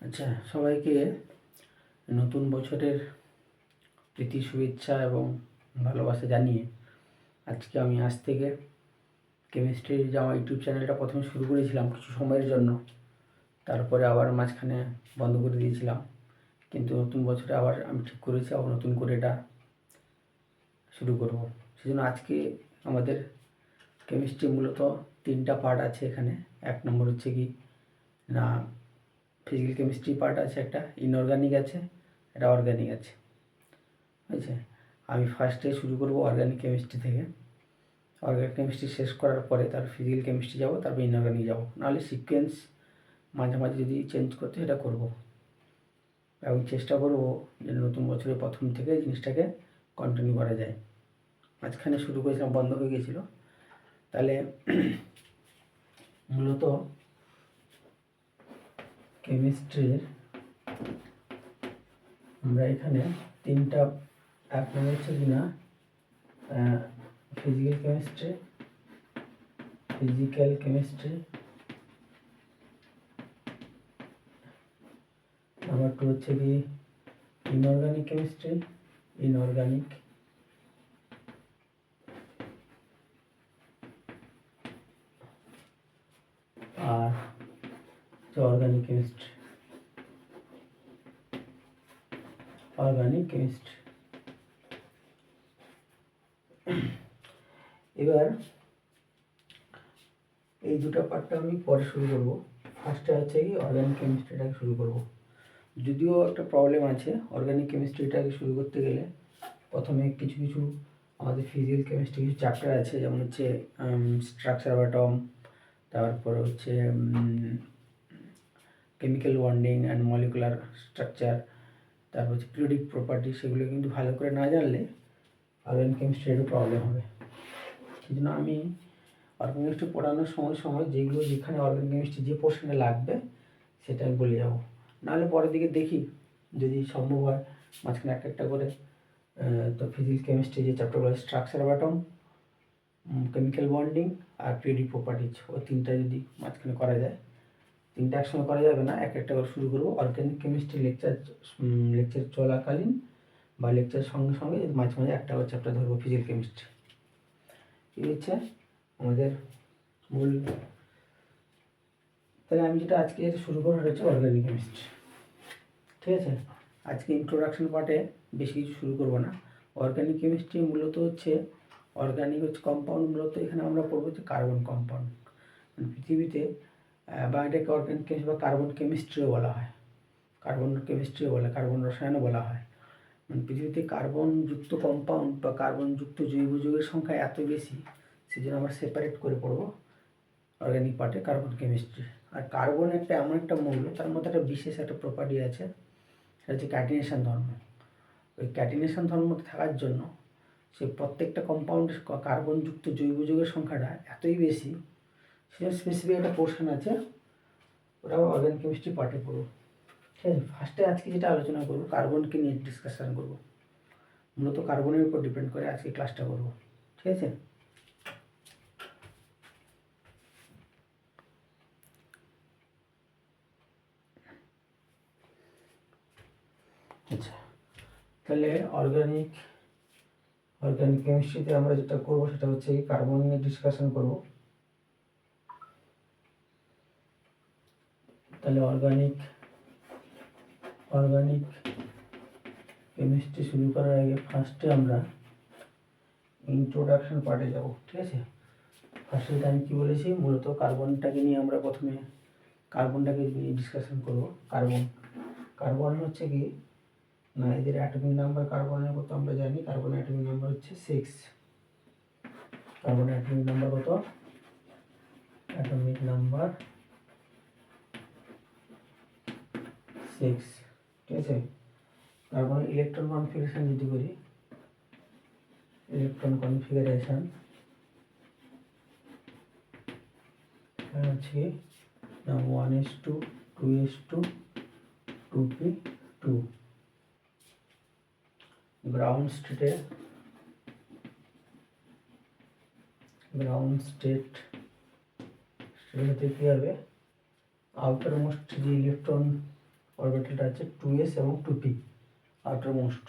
আচ্ছা, সবাইকে নতুন বছরের প্রীতি শুভেচ্ছা এবং ভালোবাসা জানিয়ে আজকে আমি আজ থেকে কেমিস্ট্রির যে আমার ইউটিউব চ্যানেলটা প্রথমে শুরু করেছিলাম কিছু সময়ের জন্য, তারপরে আবার মাঝখানে বন্ধ করে দিয়েছিলাম। কিন্তু নতুন বছরে আবার আমি ঠিক করেছি আবার নতুন করে এটা শুরু করব। সেজন্য আজকে আমাদের কেমিস্ট্রি মূলত 3টা পার্ট আছে এখানে। 1 নম্বর হচ্ছে কি না, ফিজিক্যাল কেমিস্ট্রি পার্ট আছে, একটা ইনঅর্গানিক আছে, একটা অর্গানিক আছে। বুঝেছে? আমি ফার্স্টে শুরু করব অর্গানিক কেমিস্ট্রি থেকে। অর্গানিক কেমিস্ট্রি শেষ করার পরে তার ফিজিক্যাল কেমিস্ট্রি যাব, তারপর ইনঅর্গানিক যাব। নাহলে সিকোয়েন্স মাঝে মাঝে যদি চেঞ্জ করতে সেটা করব, এবং চেষ্টা করব যে নতুন বছরের প্রথম থেকে জিনিসটাকে কন্টিনিউ করা যায়। মাঝখানে শুরু করেছিলাম, বন্ধ হয়ে গিয়েছিল। তাহলে মূলত কেমিস্ট্রির আমরা এখানে 3টা, 1 নম্বর হচ্ছে কি না ফিজিক্যাল কেমিস্ট্রি, নাম্বার 2 হচ্ছে কি ইনঅর্গানিক কেমিস্ট্রি, ইনঅর্গানিক, আর অর্গানিক কেমিস্ট্রি, অর্গানিক কেমিস্ট্রি। এবার এই দুটো পার্টটা আমি পরে শুরু করব। ফার্স্টে হচ্ছে কি অর্গানিক কেমিস্ট্রিটাকে শুরু করব। যদিও একটা প্রবলেম আছে, অর্গানিক কেমিস্ট্রিটাকে শুরু করতে গেলে প্রথমে কিছু কিছু আমাদের ফিজিক্যাল কেমিস্ট্রি কিছু চ্যাপ্টার আছে, যেমন হচ্ছে স্ট্রাকচার অফ অ্যাটম, তারপরে হচ্ছে chemical bonding and molecular structure, তারপর হচ্ছে পিরিয়ডিক প্রপার্টি। সেগুলো কিন্তু ভালো করে না জানলে অর্গানিক কেমিস্ট্রিরও প্রবলেম হবে। সেই জন্য আমি অর্গানিক কেমিস্ট্রি পড়ানোর সময় যেগুলো যেখানে অর্গানিক কেমিস্ট্রি যে পোর্শনে লাগবে সেটা আমি বলে যাবো। নাহলে পরের দিকে দেখি যদি সম্ভব হয় মাঝখানে একটা করে তো ফিজিক্যাল কেমিস্ট্রি যে চ্যাপ্টারগুলো, structure of atom, chemical bonding আর পিরিয়ডিক প্রপার্টিজ, ওই 3টা যদি মাঝখানে করা যায়। 3টা একসঙ্গে করা যাবে না, একটা করে শুরু করবো। অর্গানিক কেমিস্ট্রি লেকচার চলাকালীন বা লেকচারের সঙ্গে সঙ্গে মাঝে মাঝে একটা করে চ্যাপ্টার ধরবো ফিজিক্যাল কেমিস্ট্রি। এই হচ্ছে আমাদের মূল। তাহলে আমি যেটা আজকে শুরু করবো সেটা হচ্ছে অর্গানিক কেমিস্ট্রি। ঠিক আছে? আজকে ইন্ট্রোডাকশন পার্টে বেশি কিছু শুরু করবো না। অর্গানিক কেমিস্ট্রি মূলত হচ্ছে অর্গানিক হচ্ছে কম্পাউন্ড। মূলত এখানে আমরা পড়বো হচ্ছে কার্বন কম্পাউন্ড। মানে পৃথিবীতে বা এটাকে অর্গানিক কেমিস্ট্রি বা কার্বন কেমিস্ট্রিও বলা হয়, কার্বন কেমিস্ট্রিও বলে, কার্বন রসায়নও বলা হয়। মানে পৃথিবীতে কার্বনযুক্ত কম্পাউন্ড বা কার্বনযুক্ত জৈব যৌগের সংখ্যা এত বেশি, সেই জন্য আমরা সেপারেট করে পড়বো অর্গানিক পার্টে কার্বন কেমিস্ট্রি। আর কার্বন একটা এমন একটা মৌল, তার মধ্যে একটা বিশেষ একটা প্রপার্টি আছে, সেটা হচ্ছে ক্যাটিনেশন ধর্ম। ওই ক্যাটিনেশন ধর্ম থাকার জন্য সে প্রত্যেকটা কম্পাউন্ডের কার্বনযুক্ত জৈব যৌগের সংখ্যাটা এতই বেশি, সে স্পেসিফিক একটা পোর্শন আছে, ওটা অর্গানিক কেমিস্ট্রি পার্টে পড়বো। ঠিক আছে? ফার্স্টে আজকে যেটা আলোচনা করবো কার্বনকে নিয়ে ডিসকাশন করবো। মূলত কার্বনের উপর ডিপেন্ড করে আজকে ক্লাসটা করবো। ঠিক আছে? আচ্ছা, তাহলে অর্গানিক কেমিস্ট্রিতে আমরা যেটা করবো সেটা হচ্ছে কার্বন নিয়ে ডিসকাশন করবো। তাহলে অর্গানিক কেমিস্ট্রি শুরু করার আগে ফার্স্টে আমরা ইন্ট্রোডাকশন পার্টে যাব। ঠিক আছে? ফার্স্টে আমি কী বলেছি, মূলত কার্বনটাকে নিয়ে আমরা প্রথমে কার্বনটাকে নিয়ে ডিসকাশন করবো। কার্বন হচ্ছে কি না, এদের অ্যাটমিক নাম্বার কার্বনের কত আমরা জানি, কার্বনের অ্যাটমিক নাম্বার হচ্ছে 6। কার্বনের অ্যাটমিক নাম্বার কত? Atomic number 6। ঠিক আছে? কার্বনের ইলেকট্রন কনফিগারেশন যদি করি, ইলেকট্রন কনফিগারেশন হচ্ছে না 1s2 2s2 2p2। Ground state হতে কী হবে, আউটার মোস্ট যে ইলেকট্রন অরবিটালটা আছে 2s এবং 2p outer most.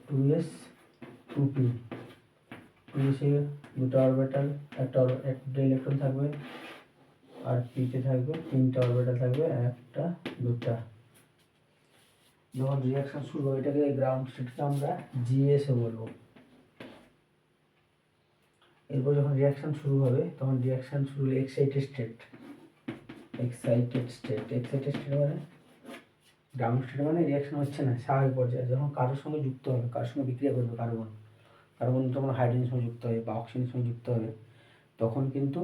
2s 2p, 2s এ দুটো অরবিটাল, একটা ইলেকট্রন থাকবে, আর পিতে থাকবে তিনটা অরবিটাল থাকবে, একটা দুটা। যখন রিয়াকশন শুরু হবে এটাকে গ্রাউন্ড স্টেটকে আমরা জিএস বলবো। এরপর যখন রিয়াকশন শুরু হবে তখন রিয়াকশন শুরু হলে এক্সাইটেড স্টেট মানে গ্রাউন্ড স্টেট মানে রিয়াকশন হচ্ছে না, স্বাভাবিক পর্যায়ে। যখন কারোর সঙ্গে যুক্ত হবে, কারোর সঙ্গে বিক্রিয়া করবে, কার্বন যখন হাইড্রোজেনের সঙ্গে যুক্ত হবে বা অক্সিজেনের সঙ্গে যুক্ত হবে, তখন কিন্তু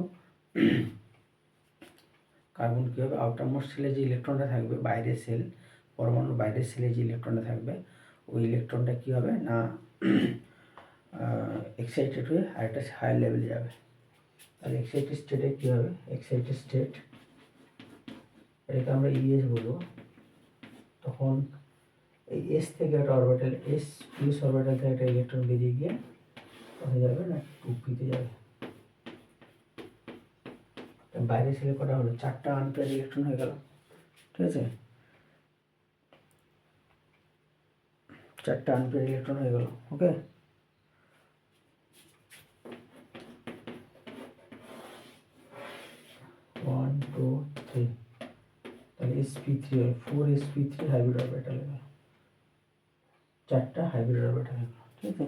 কার্বন কী হবে, আউটার মোস্ট সেলে যে ইলেকট্রনটা থাকবে, বাইরের সেল, পরমাণুর বাইরের সেলে যে ইলেকট্রনটা থাকবে, ওই ইলেকট্রনটা কী হবে না এক্সাইটেড হয়ে আরেকটা হায়ার লেভেলে যাবে। তাহলে এক্সাইটেড স্টেটে কী হবে, এক্সাইটেড স্টেট এটাকে আমরা ইএস বলবো। তখন এই এস থেকে একটা অরবিটাল এস অরবিটাল থেকে একটা ইলেকট্রন বেরিয়ে গিয়ে কোথায় যাবে না 2pতে যাবে। বাইরে ছেলে কটা হলো, 4টা আনপেয়ার ইলেকট্রন হয়ে গেল, ঠিক আছে, 4টা আনপেয়ার ইলেকট্রন হয়ে গেল। ওকে, ওয়ান টু থ্রি, তাহলে sp3 হয় 4sp3 হাইব্রিড অরবিটাল হয়ে গেল, 4টা হাইব্রিড অরবিটাল হয়ে গেল, ঠিক আছে,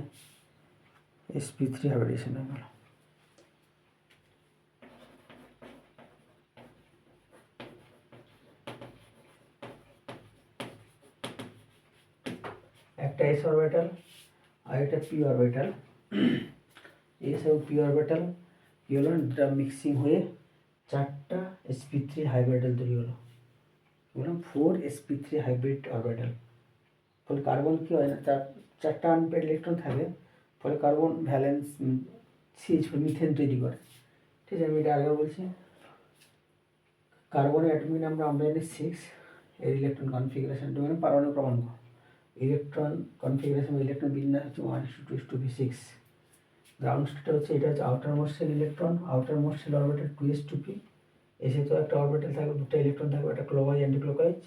sp3 হাইব্রিডেশন হয়ে গেল। একটা এস অরবিটাল আর একটা পি অরবিটাল, এস এবং পি অরবিটাল কি হলো, দুটা মিক্সিং হয়ে 4টা sp3 হাইব্রিডাল তৈরি হলো, বললাম 4sp3 হাইব্রিড অরবিটাল। ফলে কার্বন কী হয় না, 4টা আনপেয়ার্ড ইলেকট্রন থাকে, ফলে কার্বন ভ্যালেন্স CH4 মিথেন তৈরি করে, ঠিক আছে। আমি এটা আগে বলছি, কার্বনের অ্যাটমিক নাম্বার আমরা জানি 6, এর ইলেকট্রন কনফিগারেশন মানে পারমাণবিক ক্রমাঙ্ক, ইলেকট্রন কনফিগারেশন ইলেকট্রন বিন্যাস হচ্ছে 1:2:6। গ্রাউন্ড স্টেট হচ্ছে, এটা হচ্ছে outermost shell electron, outermost shell orbital 2s 2p, এসে তো একটা অরবিটাল থাকবে, দুটো ইলেকট্রন থাকবে, একটা ক্লোবাইজ অ্যান্টিক্লোকাইজ,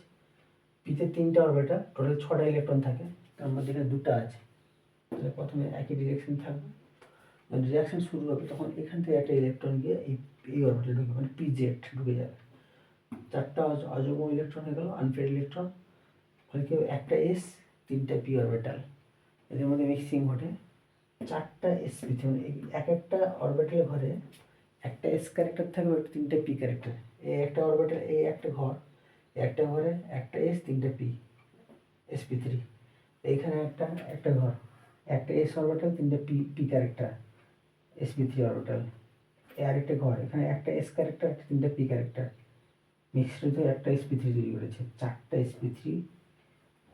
পিতে 3টা অরবিটাল, টোটাল 6টা ইলেকট্রন থাকে, তার মধ্যে এখানে 2টা আছে। তাহলে প্রথমে একই ডিরেকশন থাকবে, যখন রিয়াকশন শুরু হবে তখন এখান থেকে একটা ইলেকট্রন গিয়ে এই অরবিটাল ঢুকে, মানে পিজেড ঢুকে যাবে, 4টা অযুগ্ম ইলেকট্রন হয়ে গেল, আনপেয়ার্ড ইলেকট্রন। ফলে কি হবে, একটা এস 3টা পি অরবিটাল, এদের মধ্যে মিক্সিং ঘটে, 4টা sp3, মানে এক একটা অরবিটালের ঘরে একটা এস ক্যারেক্টার থাকবে, 3টা পি ক্যারেক্টার। এই একটা অরবিটাল, এই একটা ঘর, একটা ঘরে একটা এস 3টা পি, sp3। এইখানে একটা ঘর, একটা এস অরবিটাল 3টা পি ক্যারেক্টার, sp3 অরবিটাল। আরেকটা ঘর, এখানে একটা এস ক্যারেক্টার 3টা পি ক্যারেক্টার, মিশ্রিত হয়ে একটা sp3 তৈরি করেছে, 4টা sp3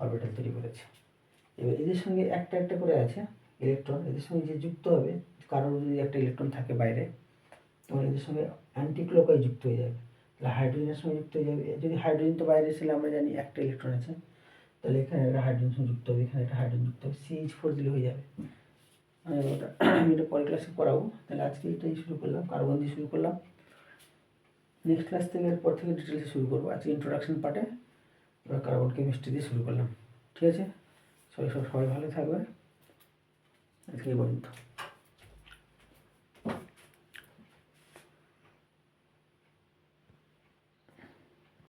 অরবিটাল তৈরি করেছে। এবার এদের সঙ্গে একটা একটা করে আছে ইলেকট্রন, এদের সঙ্গে যে যুক্ত হবে, কারোর যদি একটা ইলেকট্রন থাকে বাইরে, তখন এদের সঙ্গে অ্যান্টিক্লোকাইজ যুক্ত হয়ে যাবে, তাহলে হাইড্রোজেনের সঙ্গে যুক্ত হয়ে যাবে। যদি হাইড্রোজেন তো বাইরে ছিল, আমরা জানি একটা ইলেকট্রন আছে, তাহলে এখানে একটা হাইড্রোজেন সঙ্গে যুক্ত হবে, এখানে একটা হাইড্রোজেন যুক্ত হবে, CH4 দিলে হয়ে যাবে। আমি এটা পরের ক্লাসে করাবো। তাহলে আজকে এটাই শুরু করলাম, কার্বন দিয়ে শুরু করলাম। নেক্সট ক্লাস থেকে এরপর থেকে ডিটেলসে শুরু করবো। আজকে ইন্ট্রোডাকশন পার্টে এবার কার্বন কেমিস্ট্রি দিয়ে শুরু করলাম, ঠিক আছে। সবাই ভালো থাকবে, আজকে এই পর্যন্ত।